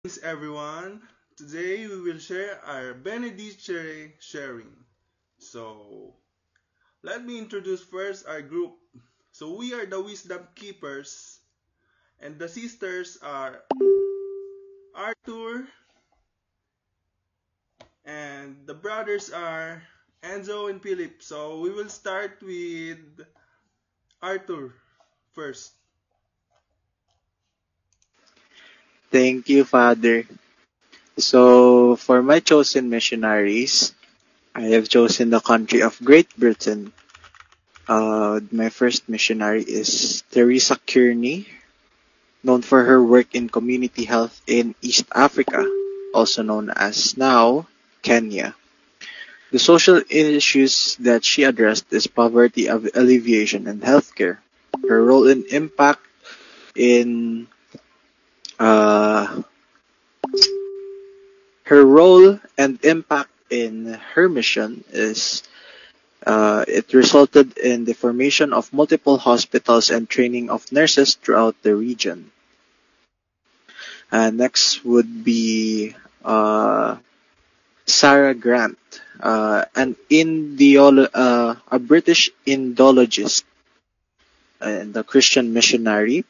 Greetings everyone. Today we will share our benediction sharing. So, let me introduce first our group. So, we are the Wisdom Keepers, and the sisters are Arthur, and the brothers are Enzo and Philip. So, we will start with Arthur first. Thank you, Father. So, for my chosen missionaries, I have chosen the country of Great Britain. My first missionary is Teresa Kearney, known for her work in community health in East Africa, also known as now Kenya. The social issues that she addressed is poverty alleviation and healthcare. Her role and impact in uh, her role and impact in her mission is it resulted in the formation of multiple hospitals and training of nurses throughout the region. Next would be Sarah Grant, a British Indologist and a Christian missionary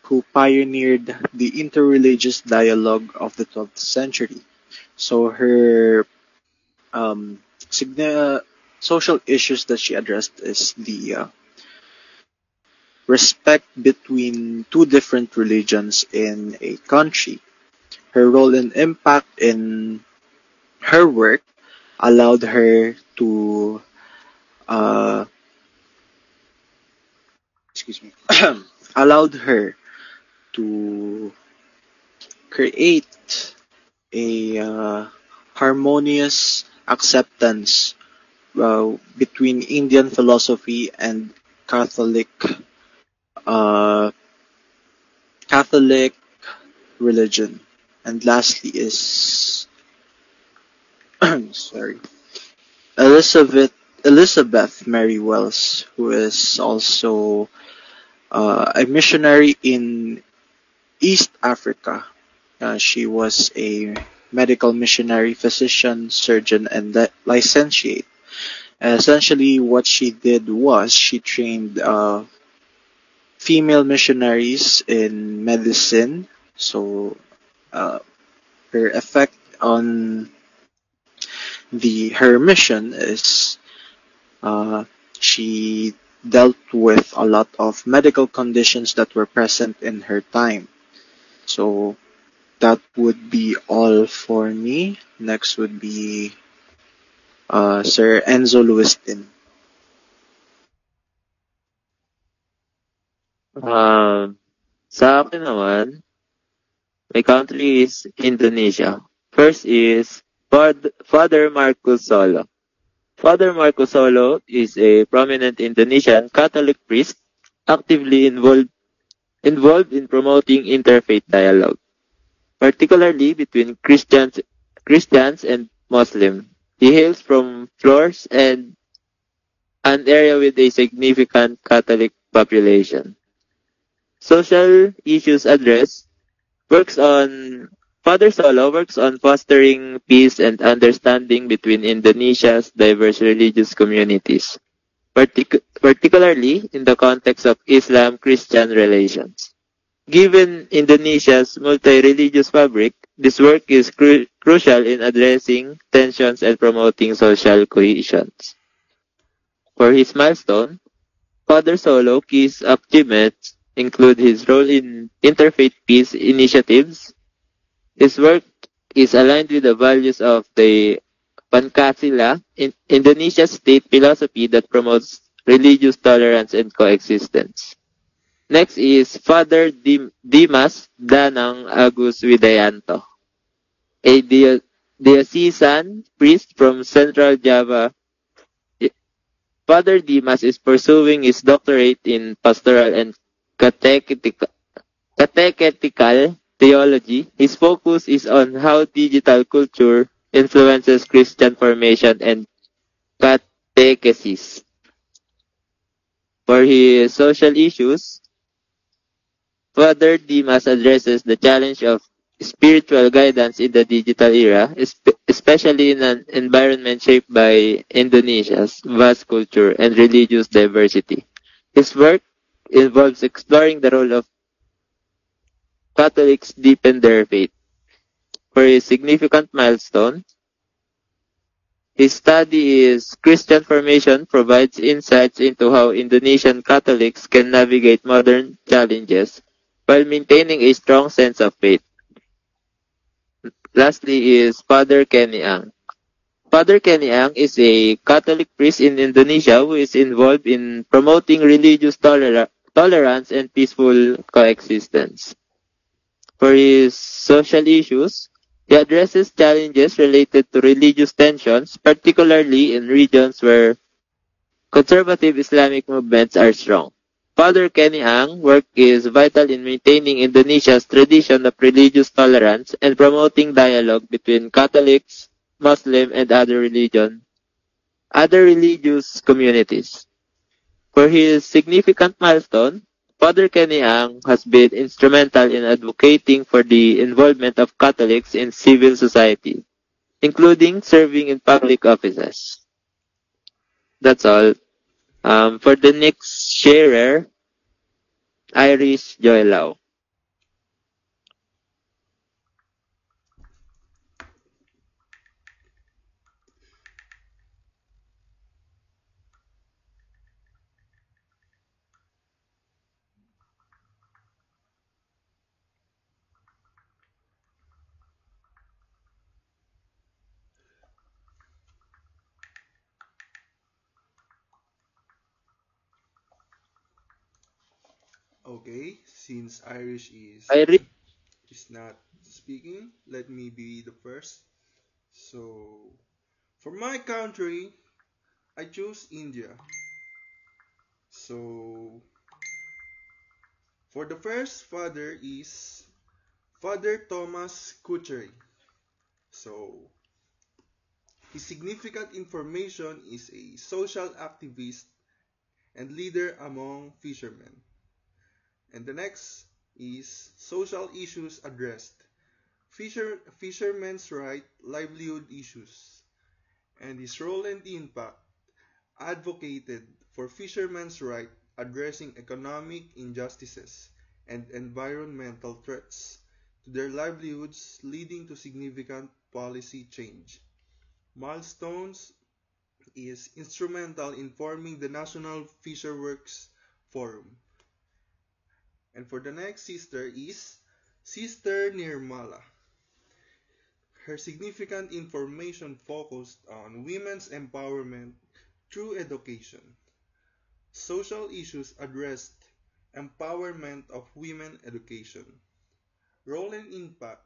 who pioneered the interreligious dialogue of the 12th century. So her um, signa- social issues that she addressed is the respect between two different religions in a country. Her role and impact in her work allowed her to uh, excuse me allowed her to create a harmonious acceptance between Indian philosophy and Catholic uh, Catholic religion. And lastly is sorry, Elizabeth Mary Wells, who is also a missionary in East Africa. She was a medical missionary, physician, surgeon, and licentiate. Essentially, what she did was she trained female missionaries in medicine. So, uh, her effect on the her mission is uh, she dealt with a lot of medical conditions that were present in her time. So that would be all for me. Next would be Sir Enzo Luistin. Um, sa akin naman, my country is Indonesia. First is Father Marcos Solo. Father Marcos Solo is a prominent Indonesian Catholic priest actively involved in promoting interfaith dialogue, particularly between Christians and Muslims. He hails from Flores and an area with a significant Catholic population. Social issues addressed works on Father Solo works on fostering peace and understanding between Indonesia's diverse religious communities, particularly in the context of Islam-Christian relations. Given Indonesia's multi-religious fabric, this work is crucial in addressing tensions and promoting social cohesion. For his milestone, Father Solo Key's achievements include his role in interfaith peace initiatives. His work is aligned with the values of the Pancasila, Indonesia's state philosophy that promotes religious tolerance and coexistence. Next is Father Dimas Danang Agus Widayanto, a diocesan priest from Central Java. Father Dimas is pursuing his doctorate in pastoral and catechetical theology. His focus is on how digital culture influences Christian formation and catechesis. For his social issues, Father Dimas addresses the challenge of spiritual guidance in the digital era, especially in an environment shaped by Indonesia's vast culture and religious diversity. His work involves exploring the role of Catholics deepen their faith. For a significant milestone, his study is Christian Formation provides insights into how Indonesian Catholics can navigate modern challenges while maintaining a strong sense of faith. Lastly is Father Kenny Ang. Father Kenny Ang is a Catholic priest in Indonesia who is involved in promoting religious tolerance and peaceful coexistence. For his social issues, he addresses challenges related to religious tensions, particularly in regions where conservative Islamic movements are strong. Father Kenny Ang work is vital in maintaining Indonesia's tradition of religious tolerance and promoting dialogue between Catholics, Muslim, and other religious communities. For his significant milestone, Father Kenny Ang has been instrumental in advocating for the involvement of Catholics in civil society, including serving in public offices. That's all. For the next sharer, Irish Joylau. Okay, since Irish Irish, is not speaking, let me be the first. So, for my country, I choose India. So, for the first father is Father Thomas Kucheri. So, his significant information is a social activist and leader among fishermen. And the next is social issues addressed. Fishermen's right, livelihood issues, and his role and impact advocated for fishermen's right addressing economic injustices and environmental threats to their livelihoods leading to significant policy change. Milestones is instrumental in forming the National Fisherworks Forum. And for the next sister is Sister Nirmala. Her significant information focused on women's empowerment through education. Social issues addressed empowerment of women education. Role and impact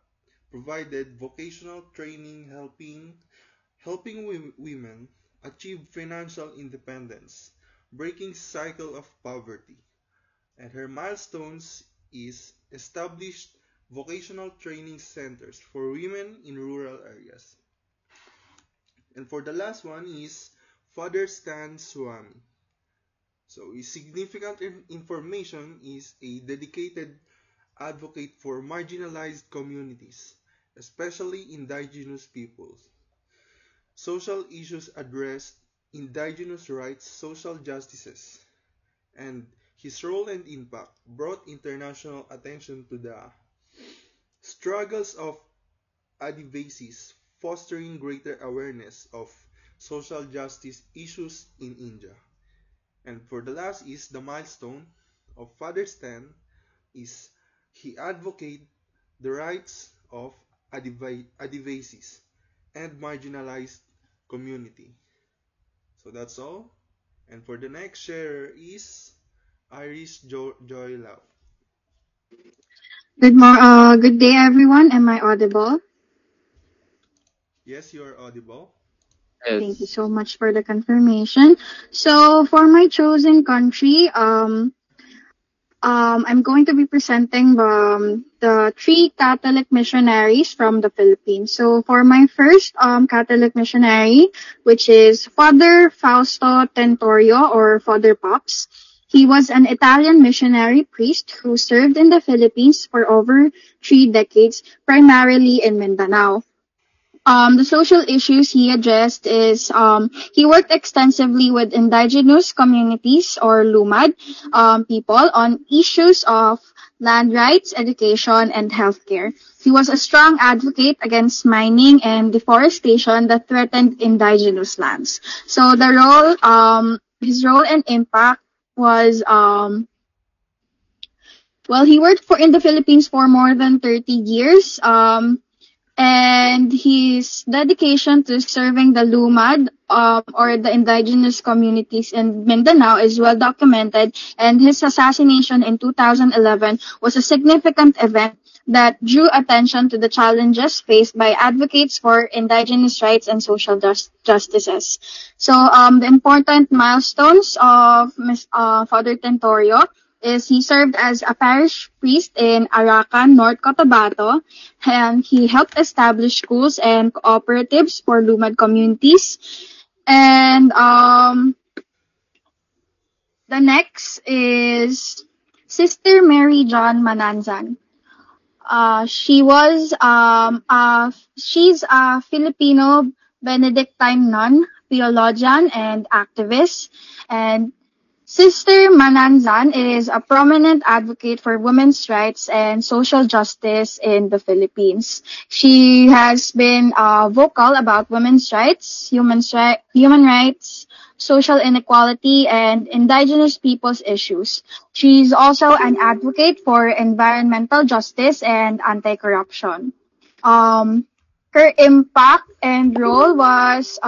provided vocational training helping women achieve financial independence, breaking cycle of poverty. And her milestones is established vocational training centers for women in rural areas. And for the last one is Father Stan Swami. So his significant information is a dedicated advocate for marginalized communities, especially indigenous peoples. Social issues addressed indigenous rights, social justices, and his role and impact brought international attention to the struggles of Adivasis, fostering greater awareness of social justice issues in India. And for the last is the milestone of Father Stan is he advocate the rights of Adivasis and marginalized community. So that's all. And for the next sharer is Irish Joy Lau. Good day, everyone. Am I audible? Yes, you are audible. Thank you yes. so much for the confirmation. So, for my chosen country, I'm going to be presenting the three Catholic missionaries from the Philippines. So, for my first Catholic missionary, which is Father Fausto Tentorio or Father Pops, He was an Italian missionary priest who served in the Philippines for over 3 decades, primarily in Mindanao. The social issues he addressed is he worked extensively with indigenous communities or LUMAD people on issues of land rights, education, and healthcare. He was a strong advocate against mining and deforestation that threatened indigenous lands. So his role and impact was he worked in the Philippines for more than 30 years. And his dedication to serving the LUMAD or the indigenous communities in Mindanao is well documented, and his assassination in 2011 was a significant event that drew attention to the challenges faced by advocates for indigenous rights and social justices. So the important milestones of Father Tentorio is he served as a parish priest in Arakan, North Cotabato, and he helped establish schools and cooperatives for LUMAD communities. And the next is Sister Mary John Mananzan. She's a Filipino Benedictine nun, theologian, and activist. And Sister Mananzan is a prominent advocate for women's rights and social justice in the Philippines. She has been vocal about women's rights, human rights, social inequality, and indigenous peoples issues. She's also an advocate for environmental justice and anti-corruption. Her impact and role was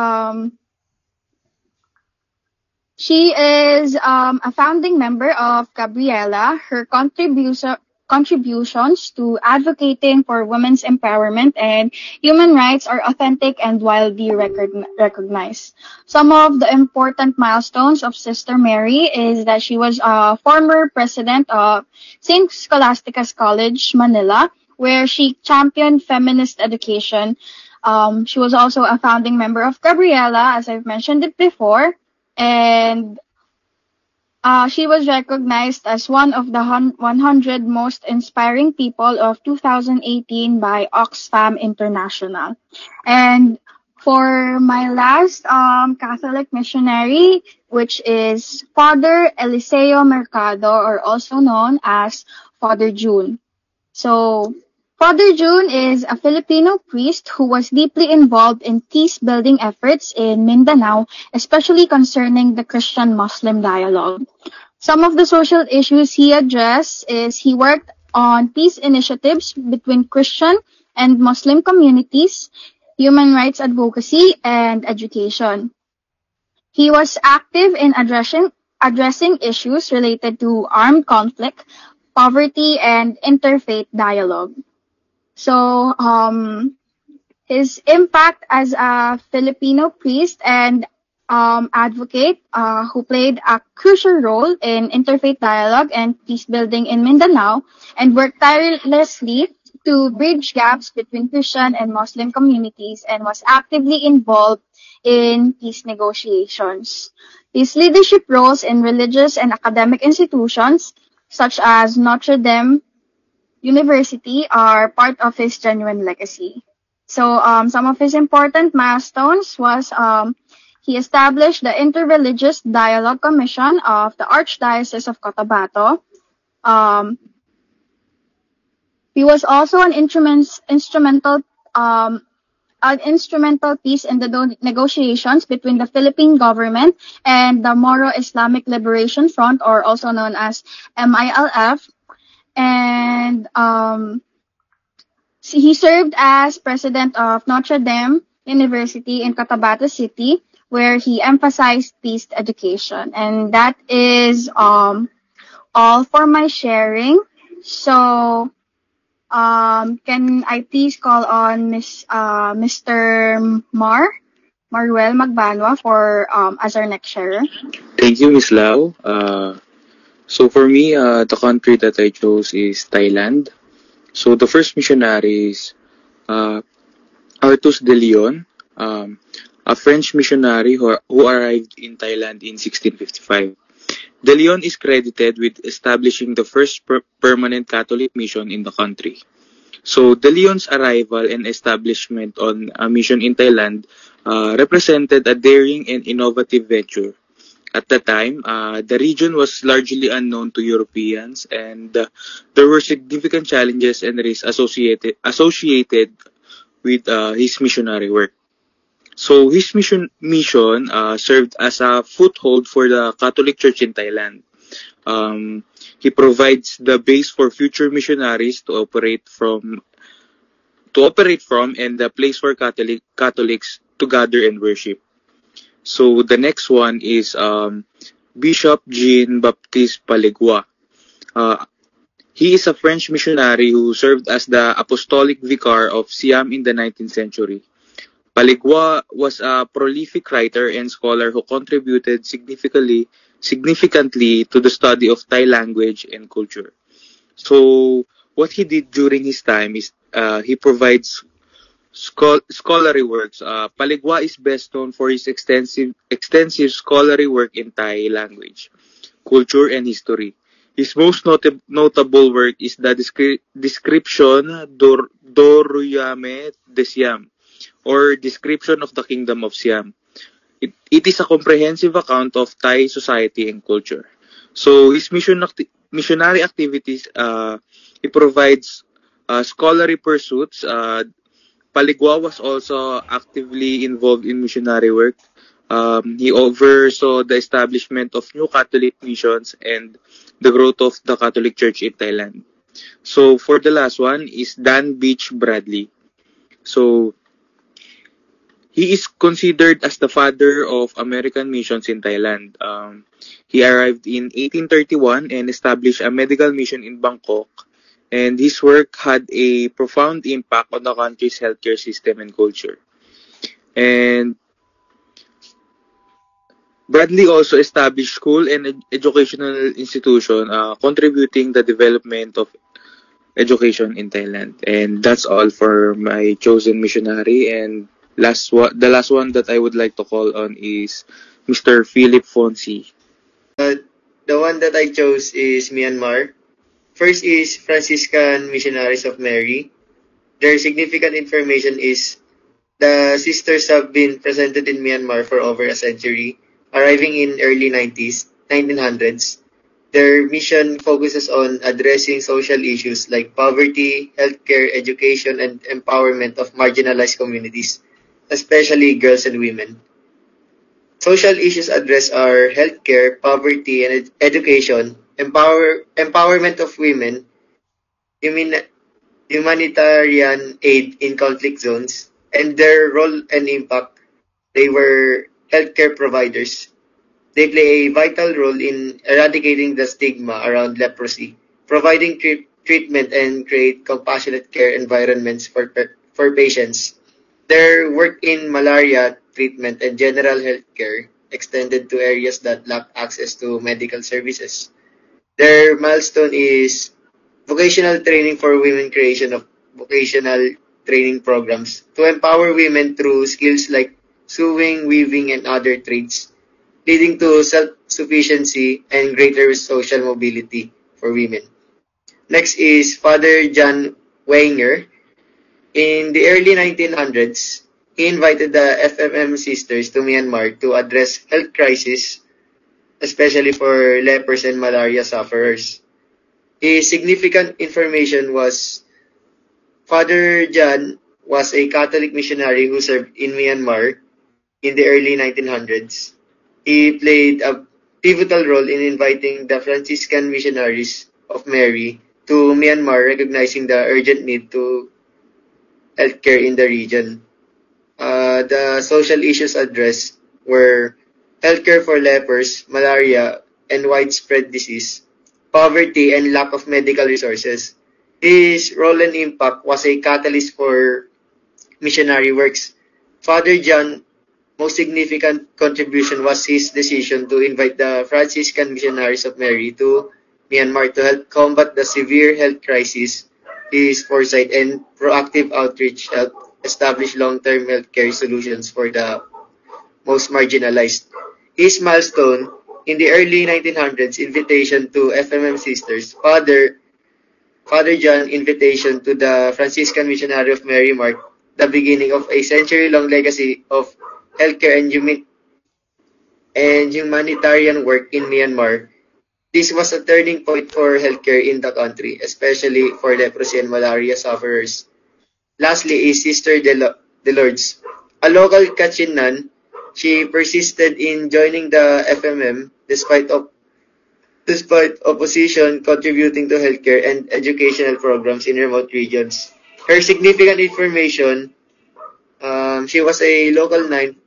she is a founding member of Gabriela. Her contributions to advocating for women's empowerment and human rights are authentic and widely recognized. Some of the important milestones of Sister Mary is that she was a former president of St. Scholastica's College, Manila, where she championed feminist education. She was also a founding member of Gabriela, as I've mentioned it before. And she was recognized as one of the 100 most inspiring people of 2018 by Oxfam International. And for my last Catholic missionary, which is Father Eliseo Mercado, or also known as Father June. So Father June is a Filipino priest who was deeply involved in peace-building efforts in Mindanao, especially concerning the Christian-Muslim dialogue. Some of the social issues he addressed is he worked on peace initiatives between Christian and Muslim communities, human rights advocacy, and education. He was active in addressing issues related to armed conflict, poverty, and interfaith dialogue. So, his impact as a Filipino priest and advocate who played a crucial role in interfaith dialogue and peace building in Mindanao and worked tirelessly to bridge gaps between Christian and Muslim communities and was actively involved in peace negotiations. His leadership roles in religious and academic institutions such as Notre Dame University are part of his genuine legacy. So some of his important milestones was he established the Interreligious Dialogue Commission of the Archdiocese of Cotabato. He was also an instrumental piece in the negotiations between the Philippine government and the Moro Islamic Liberation Front, or also known as MILF. And he served as president of Notre Dame University in Cotabato City, where he emphasized peace education. And that is all for my sharing. So can I please call on Mr. Maruel Magbanwa for as our next sharer? Thank you, Miss Lau. So for me, the country that I chose is Thailand. So the first missionary is Artus de Leon, a French missionary who arrived in Thailand in 1655. De Leon is credited with establishing the first permanent Catholic mission in the country. So De Leon's arrival and establishment on a mission in Thailand represented a daring and innovative venture. At the time, the region was largely unknown to Europeans, and there were significant challenges and risks associated with his missionary work. So his mission served as a foothold for the Catholic Church in Thailand. He provides the base for future missionaries to operate from, and the place for Catholics to gather and worship. So the next one is Bishop Jean-Baptiste Palegua. He is a French missionary who served as the apostolic vicar of Siam in the 19th century. Palegua was a prolific writer and scholar who contributed significantly to the study of Thai language and culture. So what he did during his time is he provides scholarly works. Palegua is best known for his extensive scholarly work in Thai language, culture, and history. His most notable work is the Description Doruyame de Siam, or Description of the Kingdom of Siam. It is a comprehensive account of Thai society and culture. So his missionary activities, he provides scholarly pursuits. Paligua was also actively involved in missionary work. He oversaw the establishment of new Catholic missions and the growth of the Catholic Church in Thailand. So for the last one is Dan Beach Bradley. So he is considered as the father of American missions in Thailand. He arrived in 1831 and established a medical mission in Bangkok. And his work had a profound impact on the country's healthcare system and culture. And Bradley also established school and educational institution, contributing the development of education in Thailand. And that's all for my chosen missionary. And the last one that I would like to call on is Mr. Philip Fonsi. The one that I chose is Myanmar. First is Franciscan Missionaries of Mary. Their significant information is the sisters have been presented in Myanmar for over a century, arriving in early 1900s. Their mission focuses on addressing social issues like poverty, healthcare, education, and empowerment of marginalized communities, especially girls and women. Social issues addressed are healthcare, poverty, and education, empowerment of women, humanitarian aid in conflict zones, and their role and impact. They were healthcare providers. They play a vital role in eradicating the stigma around leprosy, providing treatment and create compassionate care environments for patients. Their work in malaria treatment and general health care extended to areas that lack access to medical services. Their milestone is vocational training for women, creation of vocational training programs to empower women through skills like sewing, weaving, and other trades, leading to self-sufficiency and greater social mobility for women. Next is Father John Wenger. In the early 1900s, he invited the FMM sisters to Myanmar to address health crisis, especially for lepers and malaria sufferers. His significant information was Father John was a Catholic missionary who served in Myanmar in the early 1900s. He played a pivotal role in inviting the Franciscan Missionaries of Mary to Myanmar, recognizing the urgent need to healthcare in the region. The social issues addressed were healthcare for lepers, malaria, and widespread disease, poverty, and lack of medical resources. His role and impact was a catalyst for missionary works. Father John's most significant contribution was his decision to invite the Franciscan Missionaries of Mary to Myanmar to help combat the severe health crisis. His foresight and proactive outreach helped establish long-term healthcare solutions for the most marginalized. His milestone In the early 1900s, invitation to FMM sisters, Father John invitation to the Franciscan Missionary of Mary marked the beginning of a century-long legacy of healthcare and humanitarian work in Myanmar. This was a turning point for healthcare in the country, especially for leprosy and malaria sufferers. Lastly is Sister Delordes. A local Kachin nun, she persisted in joining the FMM despite opposition, contributing to healthcare and educational programs in remote regions. Her significant information, she was a local nun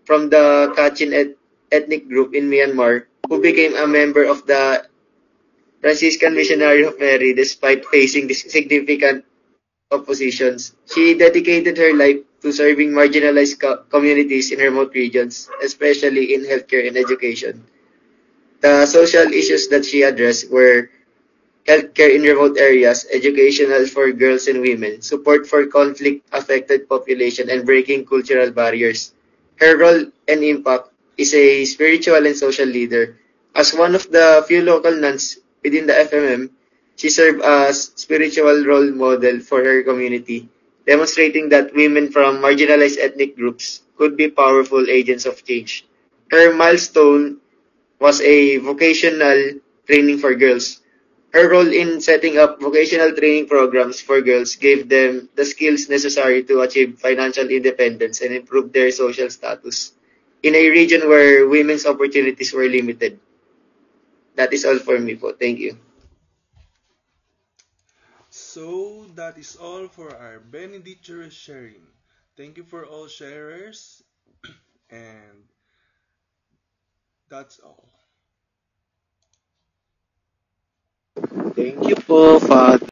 from the Kachin ethnic group in Myanmar who became a member of the Franciscan Missionary of Mary despite facing this significant oppositions. She dedicated her life to serving marginalized communities in remote regions, especially in healthcare and education. The social issues that she addressed were healthcare in remote areas, educational for girls and women, support for conflict-affected population, and breaking cultural barriers. Her role and impact is a spiritual and social leader. As one of the few local nuns within the FMM, she served as spiritual role model for her community, demonstrating that women from marginalized ethnic groups could be powerful agents of change. Her milestone was a vocational training for girls. Her role in setting up vocational training programs for girls gave them the skills necessary to achieve financial independence and improve their social status in a region where women's opportunities were limited. That is all for me po. Thank you. So that is all for our benedicture sharing. Thank you for all sharers, and that's all. Thank you po, Father.